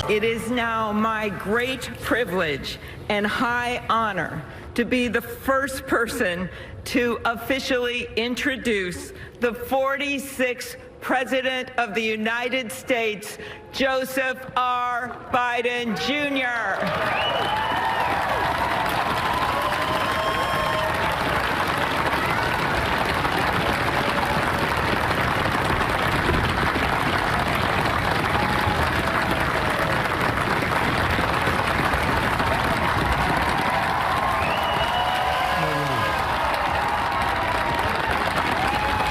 It is now my great privilege and high honor to be the first person to officially introduce the 46th President of the United States, Joseph R. Biden, Jr.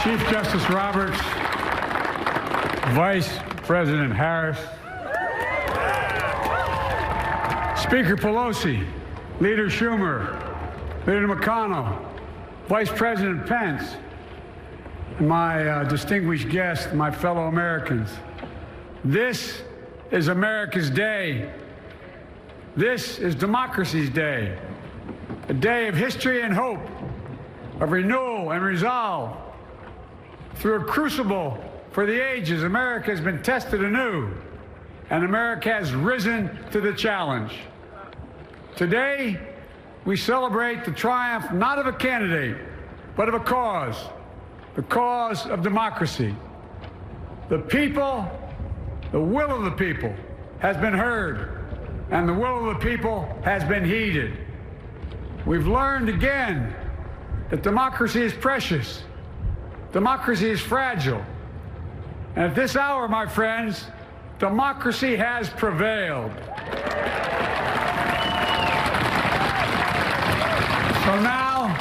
Chief Justice Roberts, Vice President Harris, Speaker Pelosi, Leader Schumer, Leader McConnell, Vice President Pence, and my distinguished guests, my fellow Americans. This is America's day. This is democracy's day, a day of history and hope, of renewal and resolve. Through a crucible for the ages, America has been tested anew, and America has risen to the challenge. Today, we celebrate the triumph not of a candidate, but of a cause, the cause of democracy. The people, the will of the people has been heard, and the will of the people has been heeded. We've learned again that democracy is precious. Democracy is fragile. And at this hour, my friends, democracy has prevailed. So now,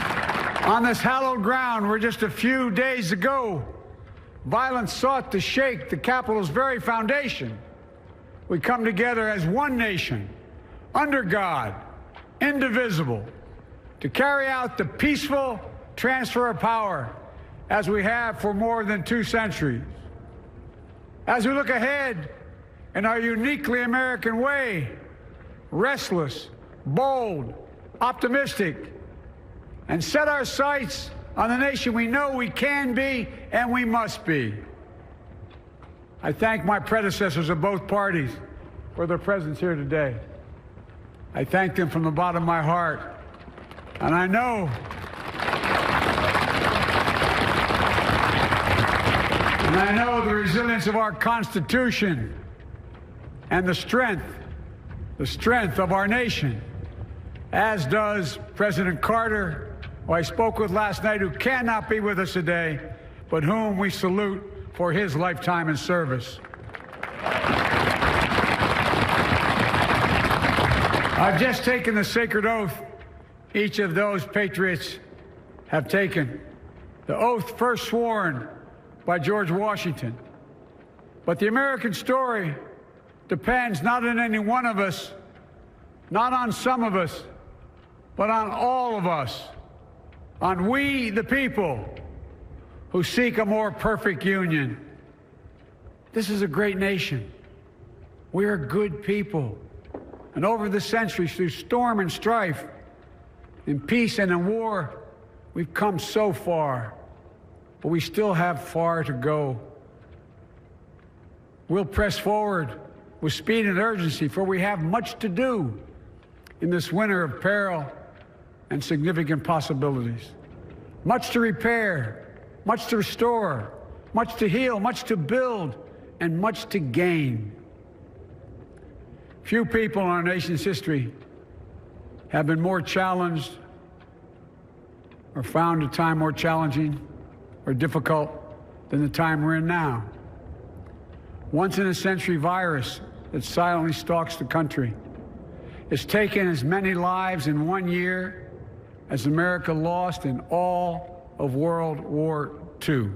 on this hallowed ground where just a few days ago, violence sought to shake the Capitol's very foundation, we come together as one nation, under God, indivisible, to carry out the peaceful transfer of power as we have for more than 2 centuries. As we look ahead in our uniquely American way, restless, bold, optimistic, and set our sights on the nation we know we can be and we must be. I thank my predecessors of both parties for their presence here today. I thank them from the bottom of my heart. And I know the resilience of our Constitution and the strength of our nation, as does President Carter, who I spoke with last night, who cannot be with us today, but whom we salute for his lifetime in service. I've just taken the sacred oath each of those patriots have taken, the oath first sworn by George Washington. But the American story depends not on any one of us, not on some of us, but on all of us, on we, the people, who seek a more perfect union. This is a great nation. We are good people. And over the centuries, through storm and strife, in peace and in war, we've come so far. But we still have far to go. We'll press forward with speed and urgency, for we have much to do in this winter of peril and significant possibilities. Much to repair, much to restore, much to heal, much to build, and much to gain. Few people in our nation's history have been more challenged or found a time more challenging or difficult than the time we're in now. Once-in-a-century virus that silently stalks the country. It's taken as many lives in 1 year as America lost in all of World War II.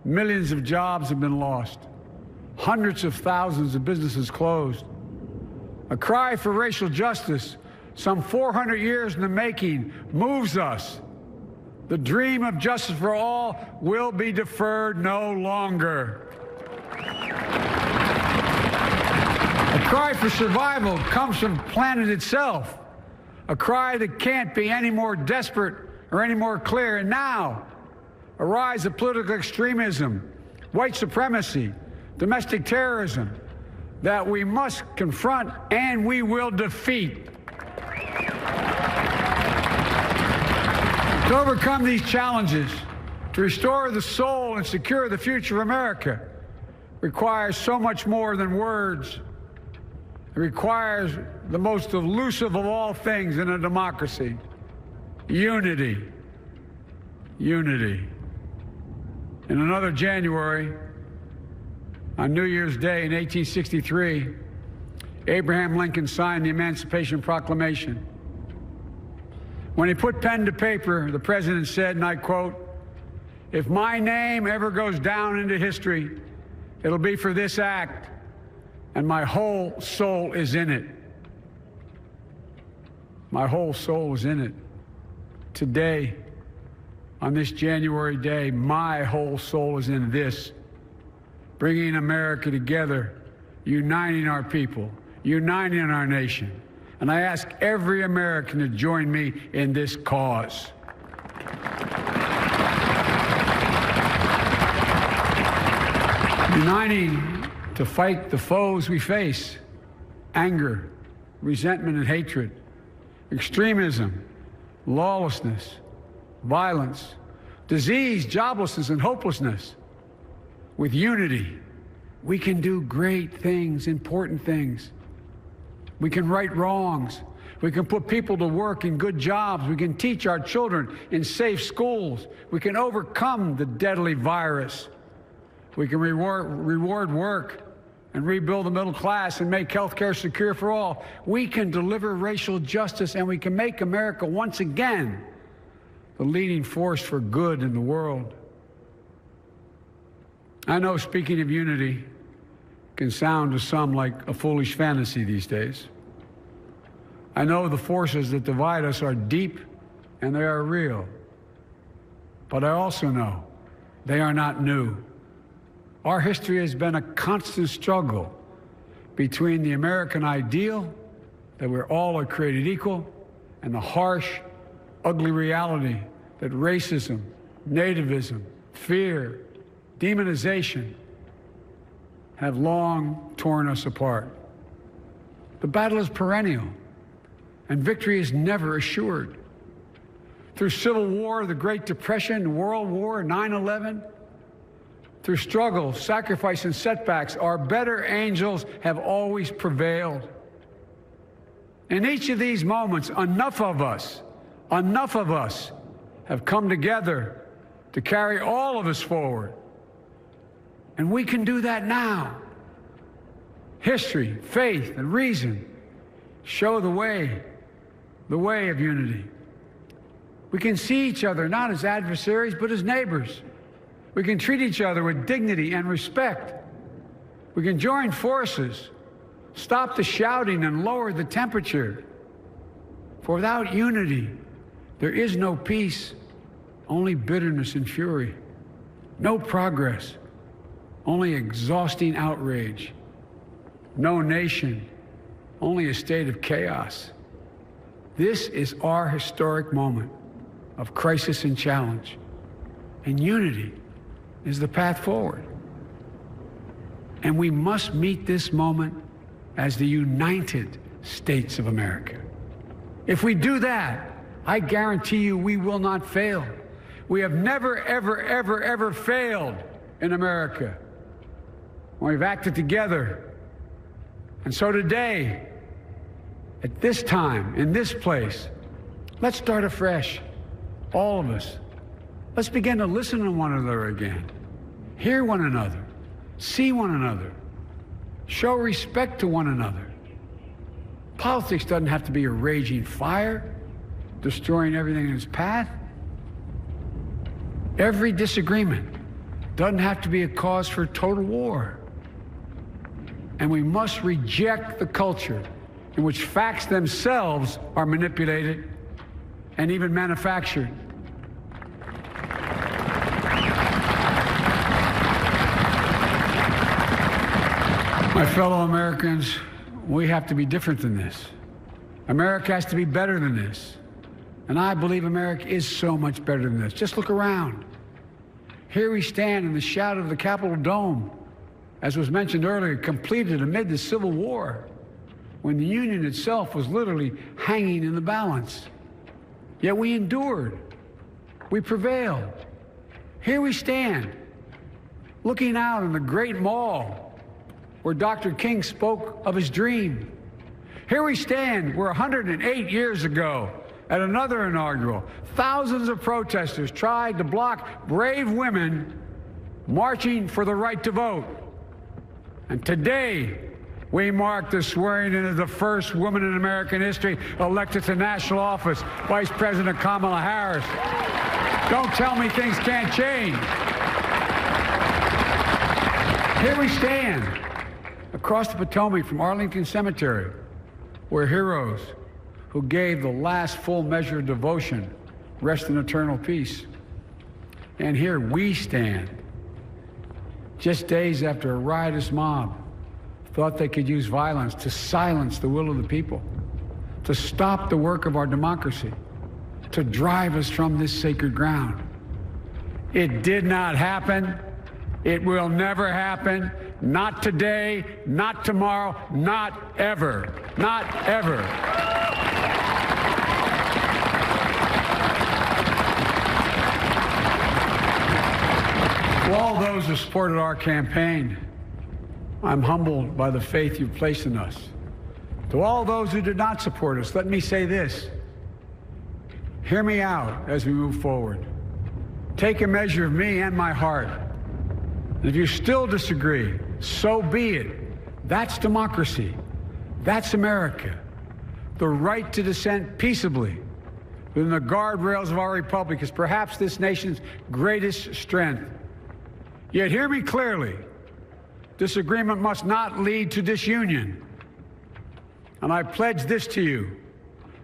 Millions of jobs have been lost. Hundreds of thousands of businesses closed. A cry for racial justice, some 400 years in the making, moves us. The dream of justice for all will be deferred no longer. A cry for survival comes from the planet itself. A cry that can't be any more desperate or any more clear. And now, a rise of political extremism, white supremacy, domestic terrorism, that we must confront and we will defeat. To overcome these challenges, to restore the soul and secure the future of America, requires so much more than words. It requires the most elusive of all things in a democracy: unity. Unity. In another January, on New Year's Day in 1863, Abraham Lincoln signed the Emancipation Proclamation. When he put pen to paper, the president said, and I quote, "If my name ever goes down into history, it'll be for this act, and my whole soul is in it." My whole soul is in it. Today, on this January day, my whole soul is in this: bringing America together, uniting our people, uniting our nation. And I ask every American to join me in this cause. Uniting to fight the foes we face: anger, resentment and hatred, extremism, lawlessness, violence, disease, joblessness, and hopelessness. With unity, we can do great things, important things. We can right wrongs. We can put people to work in good jobs. We can teach our children in safe schools. We can overcome the deadly virus. We can reward work and rebuild the middle class and make health care secure for all. We can deliver racial justice, and we can make America once again the leading force for good in the world. I know speaking of unity can sound to some like a foolish fantasy these days. I know the forces that divide us are deep and they are real. But I also know they are not new. Our history has been a constant struggle between the American ideal that we're all are created equal and the harsh, ugly reality that racism, nativism, fear, demonization have long torn us apart. The battle is perennial, and victory is never assured. Through Civil War, the Great Depression, World War, 9/11, through struggle, sacrifice, and setbacks, our better angels have always prevailed. In each of these moments, enough of us have come together to carry all of us forward. And we can do that now. History, faith, and reason show the way of unity. We can see each other not as adversaries, but as neighbors. We can treat each other with dignity and respect. We can join forces, stop the shouting, and lower the temperature. For without unity, there is no peace, only bitterness and fury. No progress, only exhausting outrage. No nation, only a state of chaos. This is our historic moment of crisis and challenge, and unity is the path forward. And we must meet this moment as the United States of America. If we do that, I guarantee you we will not fail. We have never, ever, ever, ever failed in America when we've acted together. And so today, at this time, in this place, let's start afresh, all of us. Let's begin to listen to one another again, hear one another, see one another, show respect to one another. Politics doesn't have to be a raging fire, destroying everything in its path. Every disagreement doesn't have to be a cause for total war. And we must reject the culture in which facts themselves are manipulated and even manufactured. My fellow Americans, we have to be different than this. America has to be better than this. And I believe America is so much better than this. Just look around. Here we stand in the shadow of the Capitol Dome, as was mentioned earlier, completed amid the Civil War, when the Union itself was literally hanging in the balance. Yet we endured. We prevailed. Here we stand, looking out on the great mall where Dr. King spoke of his dream. Here we stand where 108 years ago, at another inaugural, thousands of protesters tried to block brave women marching for the right to vote. And today, we mark the swearing in of the first woman in American history elected to national office, Vice President Kamala Harris. Don't tell me things can't change. Here we stand, across the Potomac from Arlington Cemetery, where heroes who gave the last full measure of devotion rest in eternal peace. And here we stand, just days after a riotous mob thought they could use violence to silence the will of the people, to stop the work of our democracy, to drive us from this sacred ground. It did not happen. It will never happen. Not today, not tomorrow, not ever. Not ever. To all those who supported our campaign, I'm humbled by the faith you've placed in us. To all those who did not support us, let me say this. Hear me out as we move forward. Take a measure of me and my heart. And if you still disagree, so be it. That's democracy. That's America. The right to dissent peaceably within the guardrails of our republic is perhaps this nation's greatest strength. Yet hear me clearly. Disagreement must not lead to disunion. And I pledge this to you.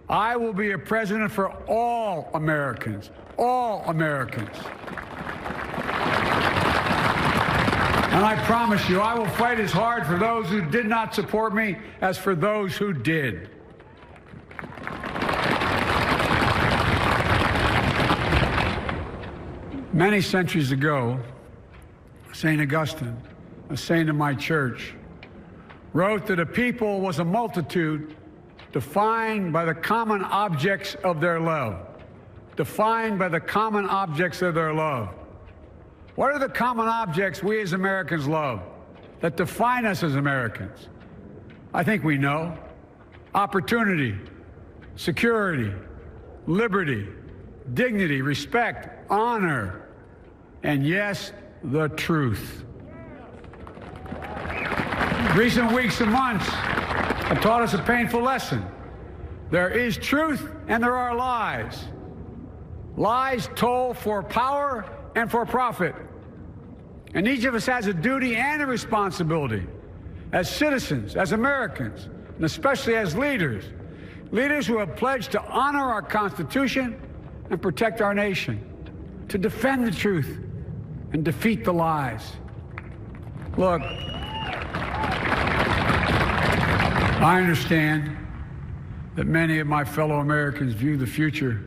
I will be a president for all Americans. All Americans. And I promise you, I will fight as hard for those who did not support me as for those who did. Many centuries ago, St. Augustine, a saint of my church, wrote that a people was a multitude defined by the common objects of their love. Defined by the common objects of their love. What are the common objects we as Americans love that define us as Americans? I think we know. Opportunity, security, liberty, dignity, respect, honor, and yes, the truth. Recent weeks and months have taught us a painful lesson. There is truth and there are lies. Lies told for power and for profit. And each of us has a duty and a responsibility as citizens, as Americans, and especially as leaders. Leaders who have pledged to honor our Constitution and protect our nation, to defend the truth and defeat the lies. Look, I understand that many of my fellow Americans view the future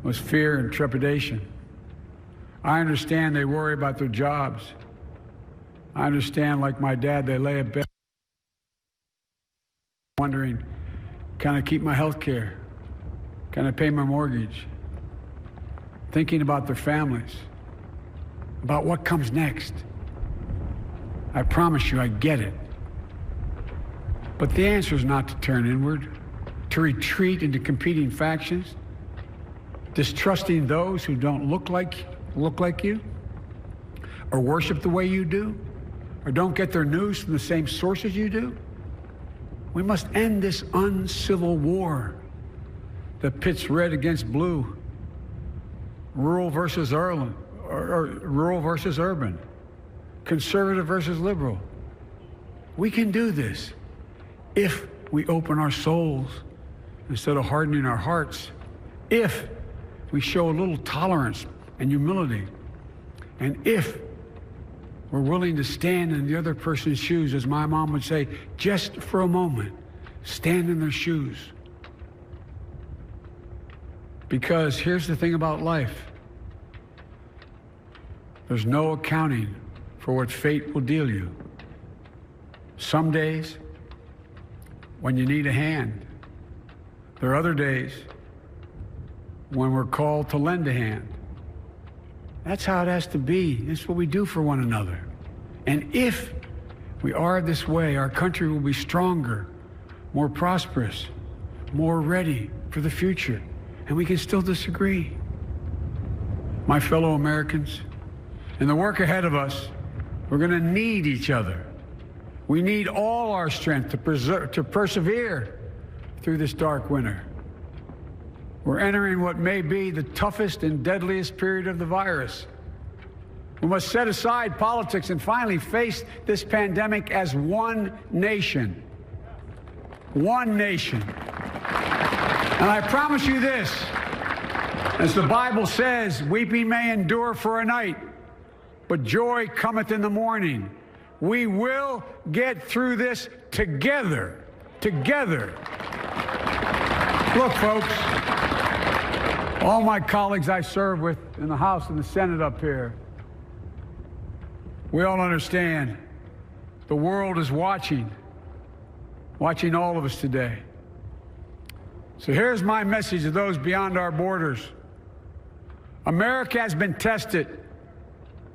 with fear and trepidation. I understand they worry about their jobs. I understand, like my dad, they lay in bed wondering, can I keep my health care? Can I pay my mortgage? Thinking about their families, about what comes next. I promise you, I get it. But the answer is not to turn inward, to retreat into competing factions, distrusting those who don't look like you, or worship the way you do, or don't get their news from the same sources you do. We must end this uncivil war that pits red against blue, rural versus urban, conservative versus liberal. We can do this if we open our souls instead of hardening our hearts, if we show a little tolerance and humility, and if we're willing to stand in the other person's shoes, as my mom would say, just for a moment, stand in their shoes. Because here's the thing about life. There's no accounting for what fate will deal you. Some days when you need a hand. There are other days when we're called to lend a hand. That's how it has to be. That's what we do for one another. And if we are this way, our country will be stronger, more prosperous, more ready for the future. And we can still disagree. My fellow Americans, in the work ahead of us, we're going to need each other. We need all our strength to persevere through this dark winter. We're entering what may be the toughest and deadliest period of the virus. We must set aside politics and finally face this pandemic as one nation. One nation. And I promise you this, as the Bible says, weeping may endure for a night, but joy cometh in the morning. We will get through this together. Together. Look, folks, all my colleagues I serve with in the House and the Senate up here, we all understand the world is watching all of us today. So here's my message to those beyond our borders. America has been tested,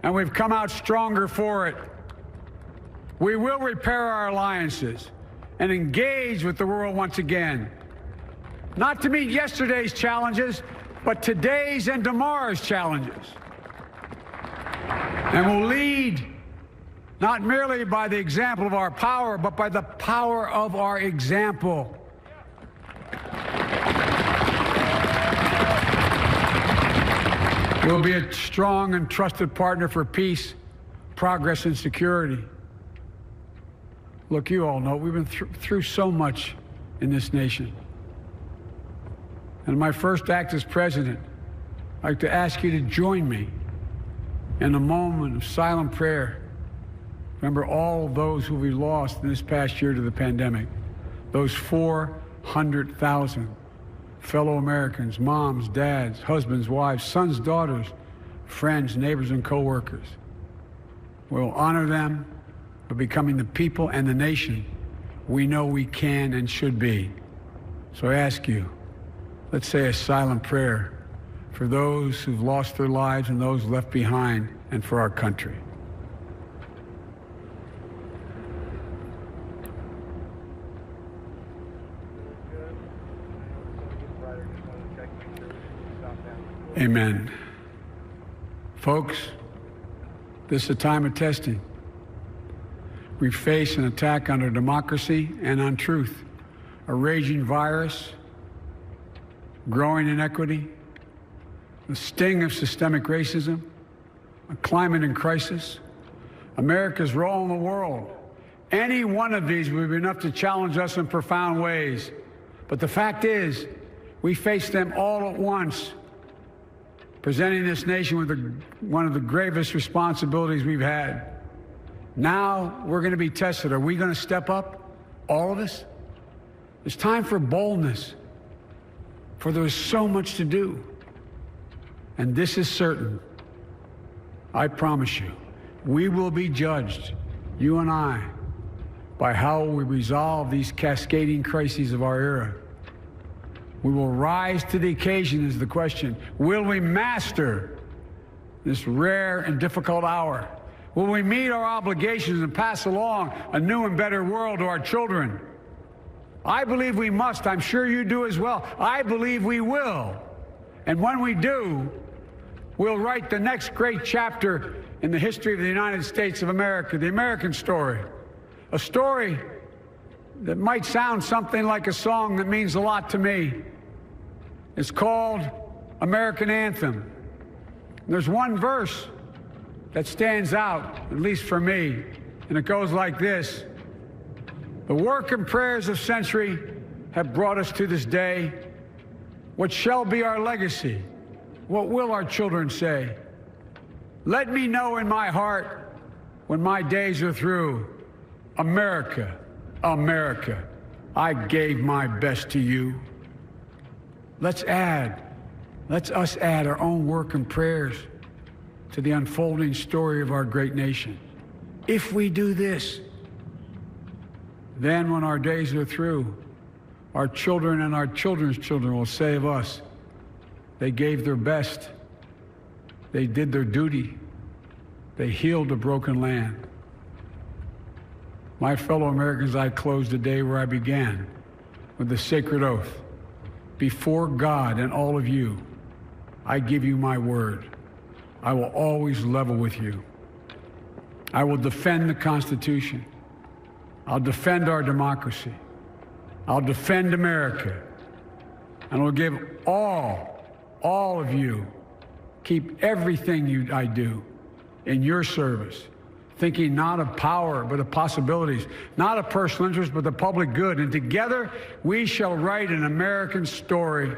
and we've come out stronger for it. We will repair our alliances and engage with the world once again, not to meet yesterday's challenges, but today's and tomorrow's challenges. And we'll lead not merely by the example of our power, but by the power of our example. We'll be a strong and trusted partner for peace, progress, and security. Look, you all know we've been through so much in this nation. And my first act as president, I'd like to ask you to join me in a moment of silent prayer. Remember all those who we lost in this past year to the pandemic. Those 400,000 fellow Americans, moms, dads, husbands, wives, sons, daughters, friends, neighbors, and co-workers. We'll honor them by becoming the people and the nation we know we can and should be. So I ask you, let's say a silent prayer for those who've lost their lives and those left behind, and for our country. Amen. Folks, this is a time of testing. We face an attack on our democracy and on truth, a raging virus, growing inequity, the sting of systemic racism, a climate in crisis, America's role in the world. Any one of these would be enough to challenge us in profound ways. But the fact is, we face them all at once, presenting this nation with one of the gravest responsibilities we've had. Now we're going to be tested. Are we going to step up, all of us? It's time for boldness, for there's so much to do. And this is certain. I promise you, we will be judged, you and I, by how we resolve these cascading crises of our era. We will rise to the occasion is the question. Will we master this rare and difficult hour? Will we meet our obligations and pass along a new and better world to our children? I believe we must. I'm sure you do as well. I believe we will. And when we do, we'll write the next great chapter in the history of the United States of America, the American story. A story that might sound something like a song that means a lot to me. It's called American Anthem. There's one verse that stands out, at least for me, and it goes like this. The work and prayers of century have brought us to this day. What shall be our legacy? What will our children say? Let me know in my heart when my days are through. America, America, I gave my best to you. Let's us add our own work and prayers to the unfolding story of our great nation. If we do this, Then, when our days are through, our children and our children's children will say of us, they gave their best, they did their duty, they healed a broken land. My fellow Americans, I close the day where I began, with the sacred oath. Before God and all of you, I give you my word. I will always level with you. I will defend the Constitution. I'll defend our democracy. I'll defend America. And I'll give all of you, keep everything I do in your service, thinking not of power, but of possibilities, not of personal interest, but the public good. And together, we shall write an American story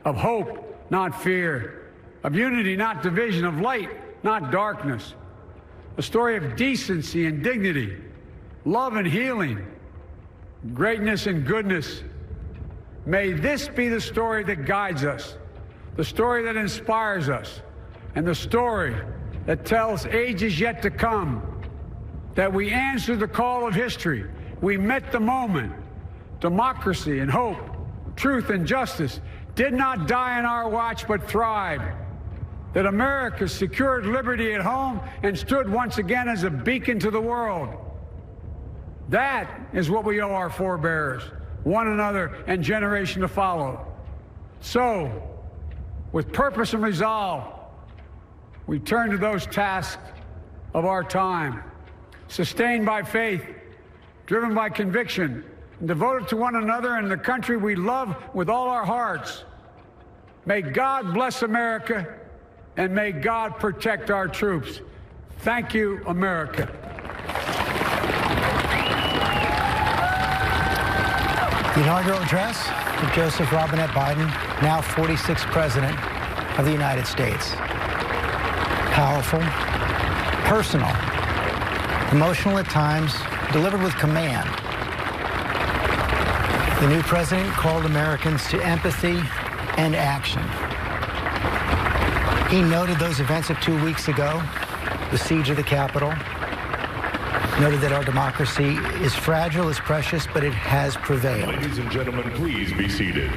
of hope, not fear, of unity, not division, of light, not darkness, a story of decency and dignity, love and healing, greatness and goodness. May this be the story that guides us, the story that inspires us, and the story that tells ages yet to come that we answered the call of history. We met the moment. Democracy and hope, truth and justice did not die on our watch but thrived. That America secured liberty at home and stood once again as a beacon to the world. That is what we owe our forebears, one another, and generation to follow. So, with purpose and resolve, we turn to those tasks of our time, sustained by faith, driven by conviction, and devoted to one another and the country we love with all our hearts. May God bless America, and may God protect our troops. Thank you, America. The inaugural address of Joseph Robinette Biden, now 46th President of the United States. Powerful, personal, emotional at times, delivered with command. The new president called Americans to empathy and action. He noted those events of 2 weeks ago, the siege of the Capitol, noted that our democracy is fragile, is precious, but it has prevailed. Ladies and gentlemen, please be seated.